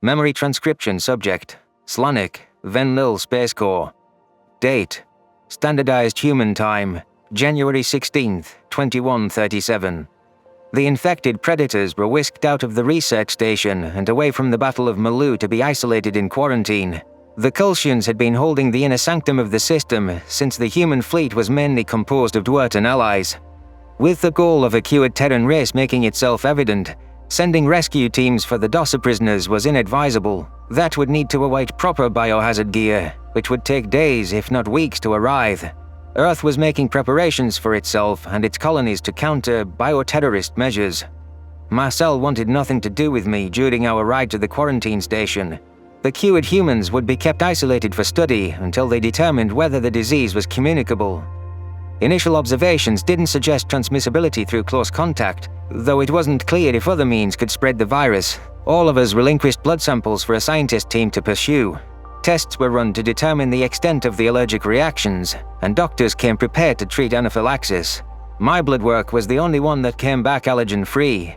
Memory transcription subject, Slanik, Venlil Space Corps. Date, standardized human time, January 16th, 2137. The infected predators were whisked out of the research station and away from the Battle of Malu to be isolated in quarantine. The Kulsians had been holding the inner sanctum of the system since the human fleet was mainly composed of Dwertan allies. With the goal of a cured Terran race making itself evident, sending rescue teams for the Dossa prisoners was inadvisable. That would need to await proper biohazard gear, which would take days if not weeks to arrive. Earth was making preparations for itself and its colonies to counter bioterrorist measures. Marcel wanted nothing to do with me during our ride to the quarantine station. The cured humans would be kept isolated for study until they determined whether the disease was communicable. Initial observations didn't suggest transmissibility through close contact, though it wasn't clear if other means could spread the virus. All of us relinquished blood samples for a scientist team to pursue. Tests were run to determine the extent of the allergic reactions, and doctors came prepared to treat anaphylaxis. My blood work was the only one that came back allergen-free.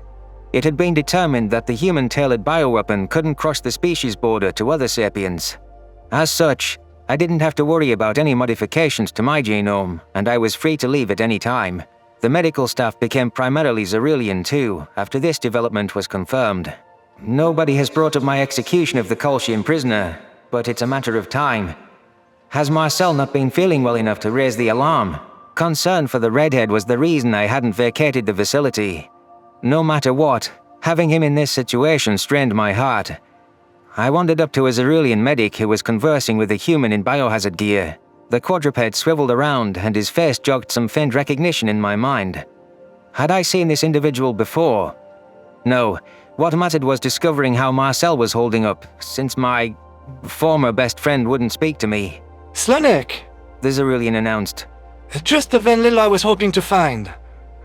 It had been determined that the human-tailored bioweapon couldn't cross the species border to other sapiens. As such, I didn't have to worry about any modifications to my genome, and I was free to leave at any time. The medical staff became primarily Xerilian too, after this development was confirmed. Nobody has brought up my execution of the Kolshian prisoner, but it's a matter of time. Has Marcel not been feeling well enough to raise the alarm? Concern for the redhead was the reason I hadn't vacated the facility. No matter what, having him in this situation strained my heart. I wandered up to a Xerilian medic who was conversing with a human in biohazard gear. The quadruped swiveled around and his face jogged some faint recognition in my mind. Had I seen this individual before? No, what mattered was discovering how Marcel was holding up, since my former best friend wouldn't speak to me. Slanik! The Xerilian announced. Just the Venlil I was hoping to find.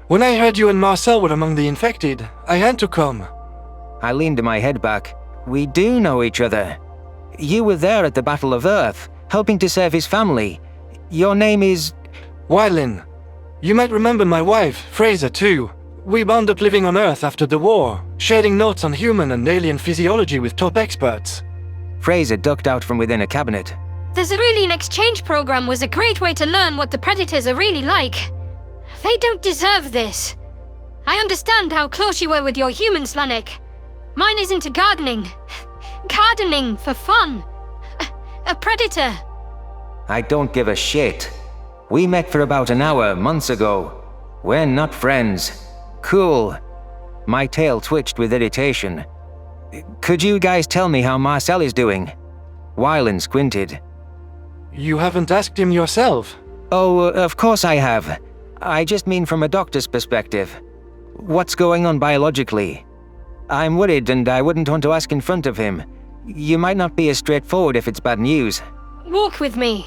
When I heard you and Marcel were among the infected, I had to come. I leaned my head back. We do know each other. You were there at the Battle of Earth, helping to save his family. Your name is… Wylin. You might remember my wife, Fraser, too. We wound up living on Earth after the war, sharing notes on human and alien physiology with top experts. Fraser ducked out from within a cabinet. The Xerilian exchange program was a great way to learn what the predators are really like. They don't deserve this. I understand how close you were with your humans, Slanik. Mine is into gardening. Gardening for fun. A predator. I don't give a shit. We met for about an hour, months ago. We're not friends. Cool. My tail twitched with irritation. Could you guys tell me how Marcel is doing? Wylin squinted. You haven't asked him yourself? Oh, of course I have. I just mean from a doctor's perspective. What's going on biologically? I'm worried and I wouldn't want to ask in front of him. You might not be as straightforward if it's bad news. Walk with me.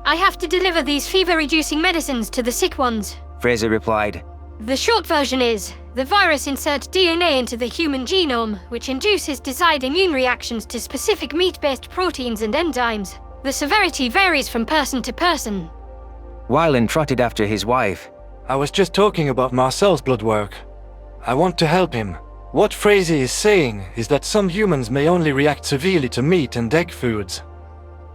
I have to deliver these fever-reducing medicines to the sick ones, Fraser replied. The short version is, the virus inserts DNA into the human genome, which induces desired immune reactions to specific meat-based proteins and enzymes. The severity varies from person to person. Wylin trotted after his wife. I was just talking about Marcel's blood work. I want to help him. What Fraser is saying is that some humans may only react severely to meat and egg foods.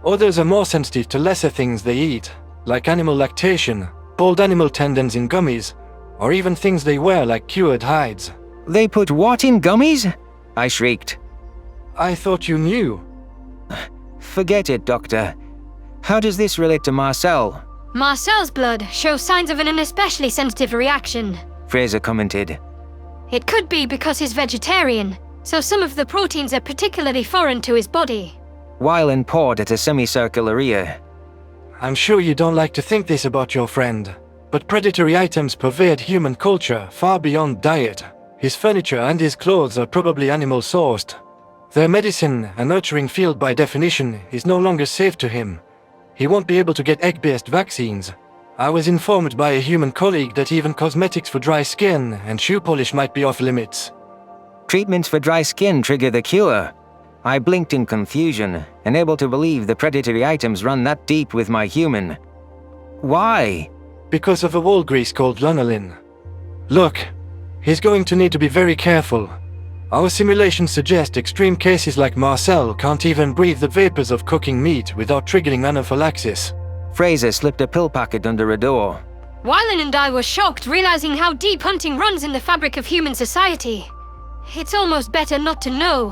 Others are more sensitive to lesser things they eat, like animal lactation, boiled animal tendons in gummies, or even things they wear like cured hides. They put what in gummies? I shrieked. I thought you knew. Forget it, Doctor. How does this relate to Marcel? Marcel's blood shows signs of an especially sensitive reaction, Fraser commented. It could be because he's vegetarian, so some of the proteins are particularly foreign to his body. Wylin pawed at a semicircular ear. I'm sure you don't like to think this about your friend, but predatory items pervade human culture far beyond diet. His furniture and his clothes are probably animal-sourced. Their medicine, a nurturing field by definition, is no longer safe to him. He won't be able to get egg-based vaccines. I was informed by a human colleague that even cosmetics for dry skin and shoe polish might be off limits. Treatments for dry skin trigger the cure. I blinked in confusion, unable to believe the predatory items run that deep with my human. Why? Because of a wool grease called lanolin. Look, he's going to need to be very careful. Our simulations suggest extreme cases like Marcel can't even breathe the vapors of cooking meat without triggering anaphylaxis. Fraser slipped a pill packet under a door. Wylan and I were shocked, realizing how deep hunting runs in the fabric of human society. It's almost better not to know.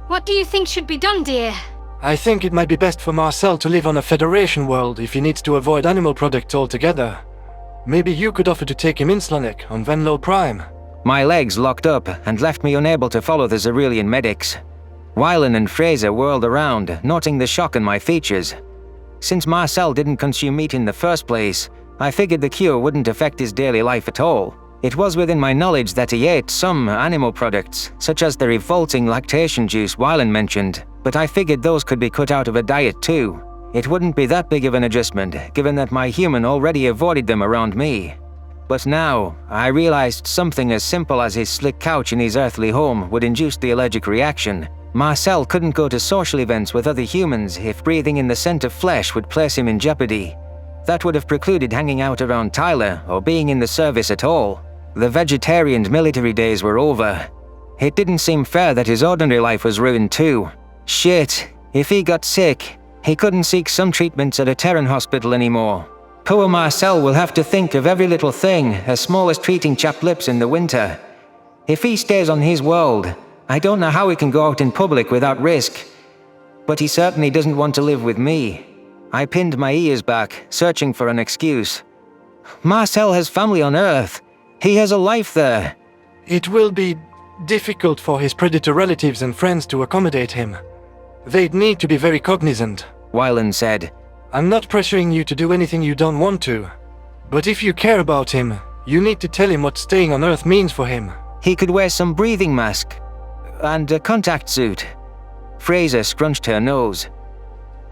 What do you think should be done, dear? I think it might be best for Marcel to live on a Federation world if he needs to avoid animal products altogether. Maybe you could offer to take him in, Slanik, on Venlo Prime. My legs locked up and left me unable to follow the Xerillian medics. Wylan and Fraser whirled around, noting the shock in my features. Since Marcel didn't consume meat in the first place, I figured the cure wouldn't affect his daily life at all. It was within my knowledge that he ate some animal products, such as the revolting lactation juice Wylan mentioned, but I figured those could be cut out of a diet too. It wouldn't be that big of an adjustment, given that my human already avoided them around me. But now, I realized something as simple as his slick couch in his earthly home would induce the allergic reaction. Marcel couldn't go to social events with other humans if breathing in the scent of flesh would place him in jeopardy. That would have precluded hanging out around Tyler or being in the service at all. The vegetarian military days were over. It didn't seem fair that his ordinary life was ruined too. Shit, if he got sick, he couldn't seek some treatments at a Terran hospital anymore. Poor Marcel will have to think of every little thing, as small as treating chapped lips in the winter. If he stays on his world, I don't know how he can go out in public without risk. But he certainly doesn't want to live with me. I pinned my ears back, searching for an excuse. Marcel has family on Earth. He has a life there. It will be difficult for his predator relatives and friends to accommodate him. They'd need to be very cognizant, Wylan said. I'm not pressuring you to do anything you don't want to. But if you care about him, you need to tell him what staying on Earth means for him. He could wear some breathing mask. And a contact suit. Fraser scrunched her nose.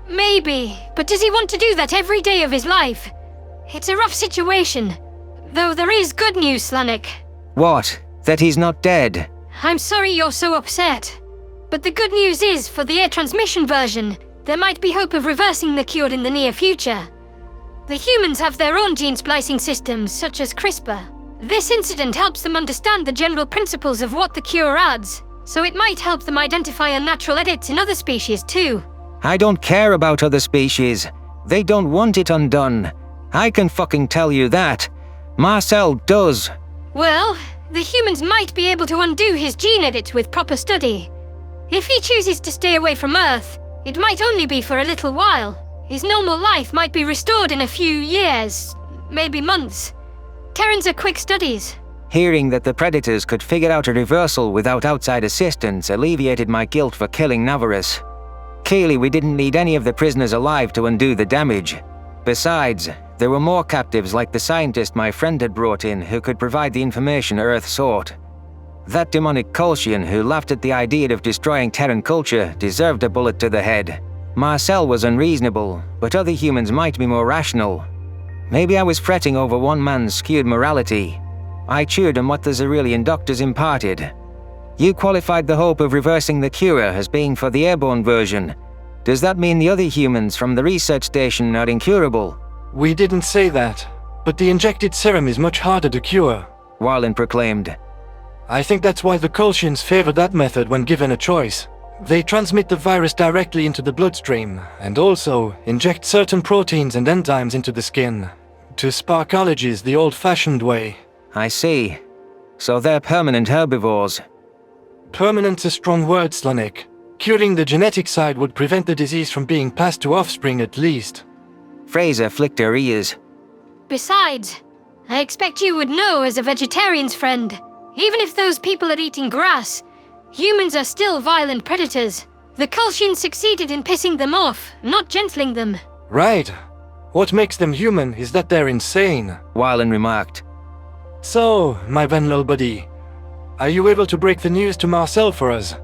Maybe, but does he want to do that every day of his life? It's a rough situation. Though there is good news, Slanik. What? That he's not dead? I'm sorry you're so upset. But the good news is, for the air transmission version, there might be hope of reversing the cure in the near future. The humans have their own gene splicing systems, such as CRISPR. This incident helps them understand the general principles of what the cure adds, so it might help them identify unnatural edits in other species too. I don't care about other species. They don't want it undone. I can fucking tell you that. Marcel does. Well, the humans might be able to undo his gene edits with proper study. If he chooses to stay away from Earth, it might only be for a little while. His normal life might be restored in a few years, maybe months. Terrans are quick studies. Hearing that the Predators could figure out a reversal without outside assistance alleviated my guilt for killing Navarus. Clearly, we didn't need any of the prisoners alive to undo the damage. Besides, there were more captives like the scientist my friend had brought in who could provide the information Earth sought. That demonic Kolshian who laughed at the idea of destroying Terran culture deserved a bullet to the head. Marcel was unreasonable, but other humans might be more rational. Maybe I was fretting over one man's skewed morality. I cheered on what the Xerillian doctors imparted. You qualified the hope of reversing the cure as being for the airborne version. Does that mean the other humans from the research station are incurable? We didn't say that, but the injected serum is much harder to cure, Wylan proclaimed. I think that's why the Kolshians favor that method when given a choice. They transmit the virus directly into the bloodstream, and also inject certain proteins and enzymes into the skin, to spark allergies the old-fashioned way. I see. So they're permanent herbivores. Permanent's a strong word, Slanik. Curing the genetic side would prevent the disease from being passed to offspring at least. Fraser flicked her ears. Besides, I expect you would know as a vegetarian's friend, even if those people are eating grass, humans are still violent predators. The Kolshians succeeded in pissing them off, not gentling them. Right. What makes them human is that they're insane, Wylan remarked. So, my Venlo buddy, are you able to break the news to Marcel for us?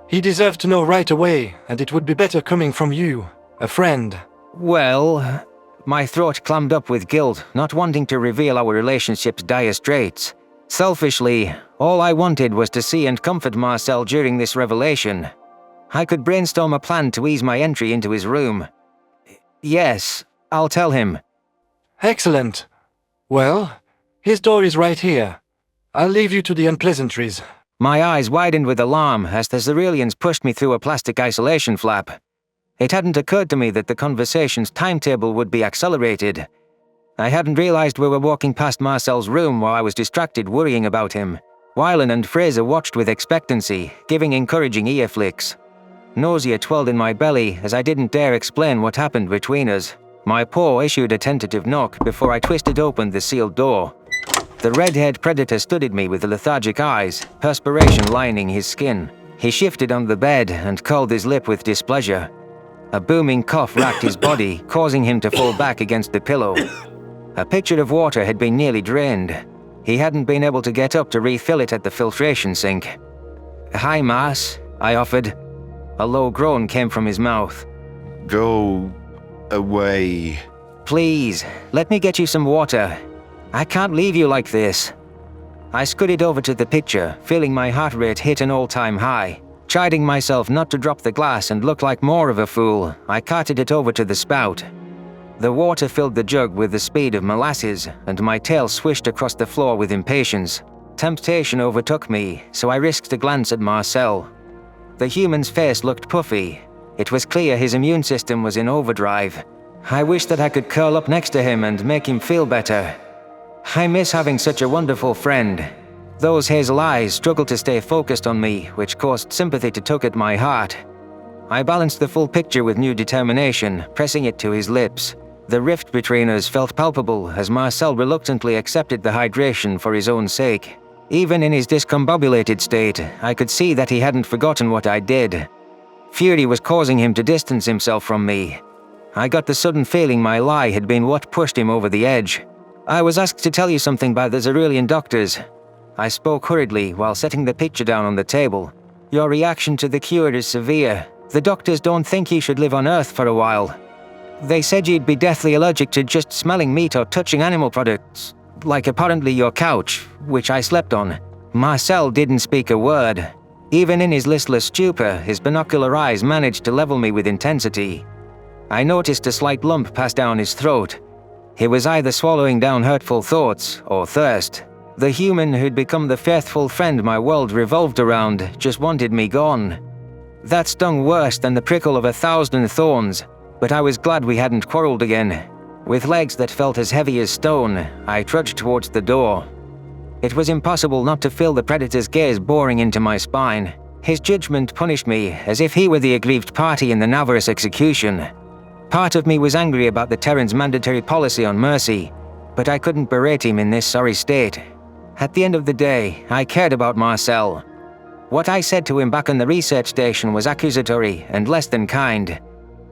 He deserves to know right away, and it would be better coming from you, a friend. Well, my throat clammed up with guilt, not wanting to reveal our relationship's dire straits. Selfishly, all I wanted was to see and comfort Marcel during this revelation. I could brainstorm a plan to ease my entry into his room. Yes, I'll tell him. Excellent. Well, his door is right here. I'll leave you to the unpleasantries. My eyes widened with alarm as the Ceruleans pushed me through a plastic isolation flap. It hadn't occurred to me that the conversation's timetable would be accelerated. I hadn't realized we were walking past Marcel's room while I was distracted worrying about him. Wylan and Fraser watched with expectancy, giving encouraging ear flicks. Nausea twirled in my belly as I didn't dare explain what happened between us. My paw issued a tentative knock before I twisted open the sealed door. The red-haired predator stood at me with lethargic eyes, perspiration lining his skin. He shifted on the bed and curled his lip with displeasure. A booming cough racked his body, causing him to fall back against the pillow. A pitcher of water had been nearly drained. He hadn't been able to get up to refill it at the filtration sink. "Hi, Mars," I offered. A low groan came from his mouth. Go away. "Please, let me get you some water. I can't leave you like this." I scudded over to the pitcher, feeling my heart rate hit an all-time high. Chiding myself not to drop the glass and look like more of a fool, I carted it over to the spout. The water filled the jug with the speed of molasses, and my tail swished across the floor with impatience. Temptation overtook me, so I risked a glance at Marcel. The human's face looked puffy. It was clear his immune system was in overdrive. I wished that I could curl up next to him and make him feel better. I miss having such a wonderful friend. Those hazel eyes struggled to stay focused on me, which caused sympathy to tug at my heart. I balanced the full picture with new determination, pressing it to his lips. The rift between us felt palpable as Marcel reluctantly accepted the hydration for his own sake. Even in his discombobulated state, I could see that he hadn't forgotten what I did. Fury was causing him to distance himself from me. I got the sudden feeling my lie had been what pushed him over the edge. "I was asked to tell you something by the Cerulean doctors." I spoke hurriedly while setting the picture down on the table. "Your reaction to the cure is severe. The doctors don't think you should live on Earth for a while. They said you'd be deathly allergic to just smelling meat or touching animal products, like apparently your couch, which I slept on." Marcel didn't speak a word. Even in his listless stupor, his binocular eyes managed to level me with intensity. I noticed a slight lump pass down his throat. He was either swallowing down hurtful thoughts or thirst. The human who'd become the faithful friend my world revolved around just wanted me gone. That stung worse than the prickle of 1,000 thorns, but I was glad we hadn't quarreled again. With legs that felt as heavy as stone, I trudged towards the door. It was impossible not to feel the predator's gaze boring into my spine. His judgment punished me as if he were the aggrieved party in the Navarus execution. Part of me was angry about the Terran's mandatory policy on mercy, but I couldn't berate him in this sorry state. At the end of the day, I cared about Marcel. What I said to him back on the research station was accusatory and less than kind,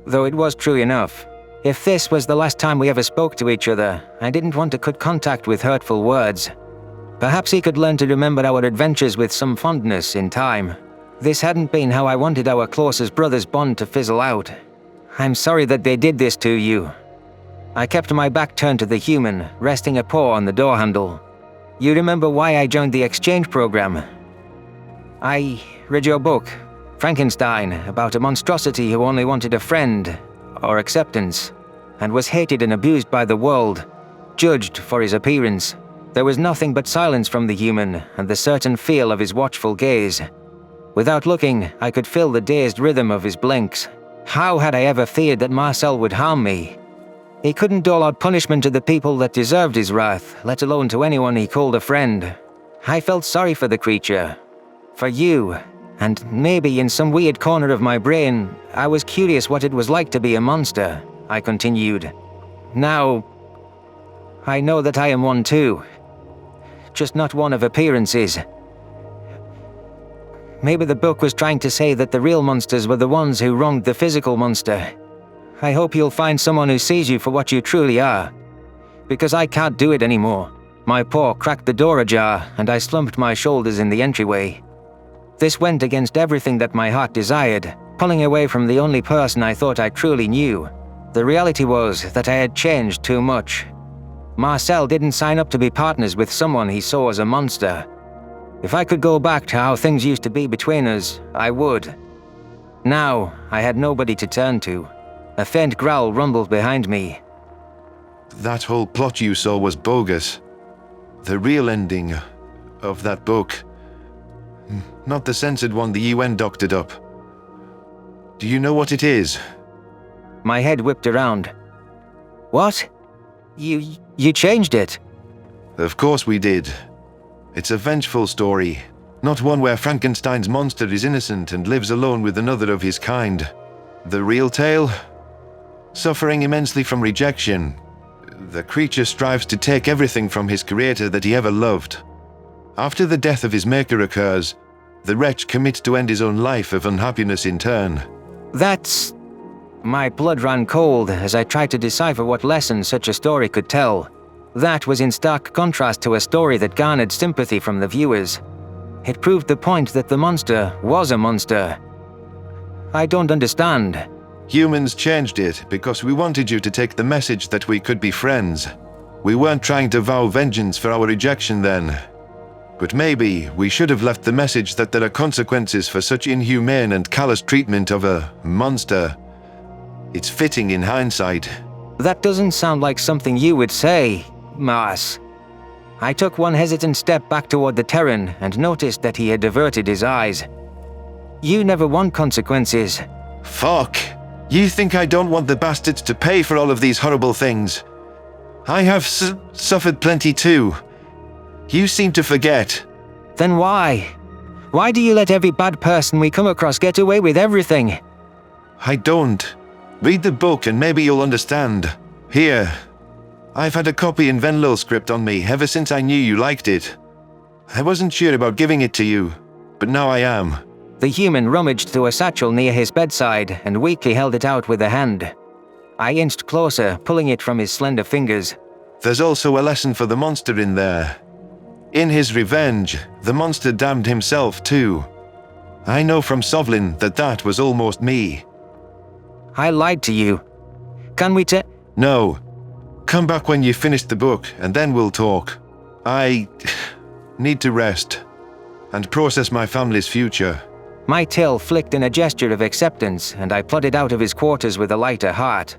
though it was true enough. If this was the last time we ever spoke to each other, I didn't want to cut contact with hurtful words. Perhaps he could learn to remember our adventures with some fondness in time. This hadn't been how I wanted our closest brother's bond to fizzle out. "I'm sorry that they did this to you." I kept my back turned to the human, resting a paw on the door handle. "You remember why I joined the exchange program?" "I read your book, Frankenstein, about a monstrosity who only wanted a friend, or acceptance, and was hated and abused by the world, judged for his appearance. There was nothing but silence from the human and the certain feel of his watchful gaze. Without looking, I could feel the dazed rhythm of his blinks. How had I ever feared that Marcel would harm me? He couldn't dole out punishment to the people that deserved his wrath, let alone to anyone he called a friend. I felt sorry for the creature. For you. And maybe in some weird corner of my brain, I was curious what it was like to be a monster, I continued. Now, I know that I am one too. Just not one of appearances. Maybe the book was trying to say that the real monsters were the ones who wronged the physical monster. I hope you'll find someone who sees you for what you truly are. Because I can't do it anymore. My paw cracked the door ajar, and I slumped my shoulders in the entryway. This went against everything that my heart desired, pulling away from the only person I thought I truly knew. The reality was that I had changed too much. Marcel didn't sign up to be partners with someone he saw as a monster. If I could go back to how things used to be between us, I would. Now, I had nobody to turn to. A faint growl rumbled behind me. That whole plot you saw was bogus. The real ending of that book, Not the censored one the UN doctored up. Do you know what it is? My head whipped around. What? You changed it? Of course we did. It's a vengeful story, not one where Frankenstein's monster is innocent and lives alone with another of his kind. The real tale? Suffering immensely from rejection, the creature strives to take everything from his creator that he ever loved. After the death of his maker occurs, the wretch commits to end his own life of unhappiness in turn. That's... My blood ran cold as I tried to decipher what lesson such a story could tell. That was in stark contrast to a story that garnered sympathy from the viewers. It proved the point that the monster was a monster. I don't understand. Humans changed it because we wanted you to take the message that we could be friends. We weren't trying to vow vengeance for our rejection then. But maybe we should have left the message that there are consequences for such inhumane and callous treatment of a monster. It's fitting in hindsight. That doesn't sound like something you would say, Mars. I took one hesitant step back toward the Terran and noticed that he had diverted his eyes. You never want consequences. Fuck! You think I don't want the bastards to pay for all of these horrible things? I have suffered plenty too. You seem to forget. Then why? Why do you let every bad person we come across get away with everything? I don't. Read the book and maybe you'll understand. Here. I've had a copy in Venlil script on me ever since I knew you liked it. I wasn't sure about giving it to you, but now I am. The human rummaged through a satchel near his bedside and weakly held it out with a hand. I inched closer, pulling it from his slender fingers. There's also a lesson for the monster in there. In his revenge, the monster damned himself too. I know from Sovlin that that was almost me. I lied to you. Can we No. Come back when you've finished the book, and then we'll talk. I need to rest and process my family's future. My tail flicked in a gesture of acceptance, and I plodded out of his quarters with a lighter heart.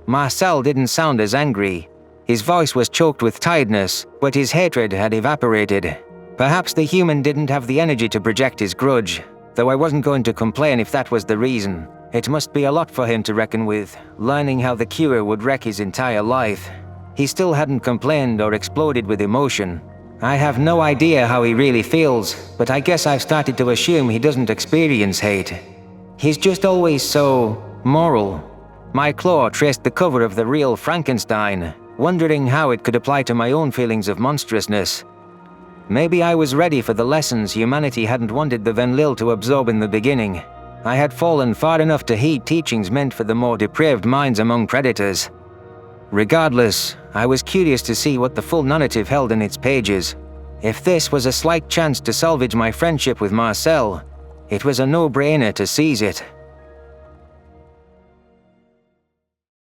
Marcel didn't sound as angry. His voice was choked with tiredness, but his hatred had evaporated. Perhaps the human didn't have the energy to project his grudge, though I wasn't going to complain if that was the reason. It must be a lot for him to reckon with, learning how the cure would wreck his entire life. He still hadn't complained or exploded with emotion. I have no idea how he really feels, but I guess I've started to assume he doesn't experience hate. He's just always so moral. My claw traced the cover of the real Frankenstein, wondering how it could apply to my own feelings of monstrousness. Maybe I was ready for the lessons humanity hadn't wanted the Venlil to absorb in the beginning. I had fallen far enough to heed teachings meant for the more depraved minds among predators. Regardless, I was curious to see what the full narrative held in its pages. If this was a slight chance to salvage my friendship with Marcel, it was a no-brainer to seize it.